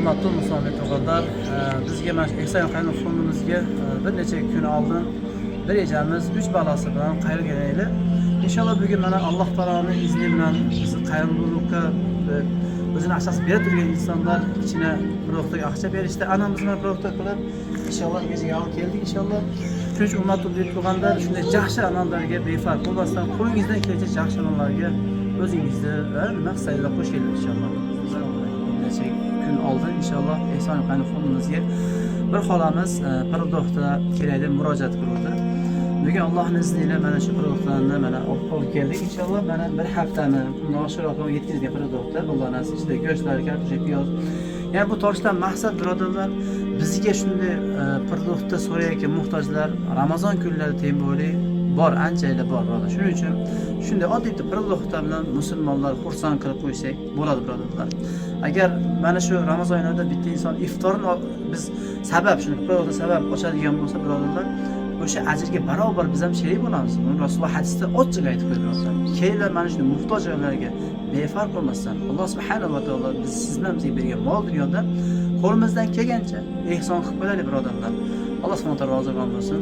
hurmatli musulmon tog'alar, bizga mana shu Ehson Qayumov fondimizga bir necha kun oldin bir ejamiz 3 balasi bilan qayrilgan edi. İnşallah bugun mana Alloh taoloning izni bilan bizni qayumlikka o'zini asosi berib turgan insonlar ichine proqtaga aqcha berishdi. Anamiz bilan proqta qilib inshaalloh o'ziga olib keldik inshaalloh. Shuning uchun hurmatli tog'alar, shunday yaxshi amallarga befarq bo'lmasdan qo'lingizdan kelgan yaxshi amallarga o'zingizni nima qilsangiz qo'shiling inshaalloh. Necha kun oldin inshaalloh Ehson Qayumov fondimizga bir xolamiz proqta kelaydi murojaat qildi. Bugun Allohning izniyle mana shu produktlarni mana olib keldik inshaalloh. Mana bir haftani noshiroq yetkazgan produktlar bularning ichida go'shtlar, kartoshka, piyoz. Yani bu tortishdan maqsad birodarlar bizga shunday produktni so'rayotgan muhtojlar Ramazon kunlarida teng bo'li bor, anchaylar bor birodar. Shuning uchun shunday oddiy produktlar bilan musulmonlar xursand qilib qo'ysak bo'ladi birodarlar. Agar mana shu Ramazon oyida bitta inson iftorni biz sabab shuni produkt sabab ochadigan bo'lsa birodarlar, o'sha ajrga barobar biz ham sherik bo'lamiz. Buni Rasululloh hadisda ochiq aytib qo'ydilar. Kelinglar mana shunday muhtoj joylarga befarq bo'lmasdan Alloh subhanahu va taolo biz sizdan bizga bergan mol dunyodan qo'limizdan kelgancha ehson qilib qo'yaylik birodarlar. Alloh subhanahu va taolo rozi bo'lsin.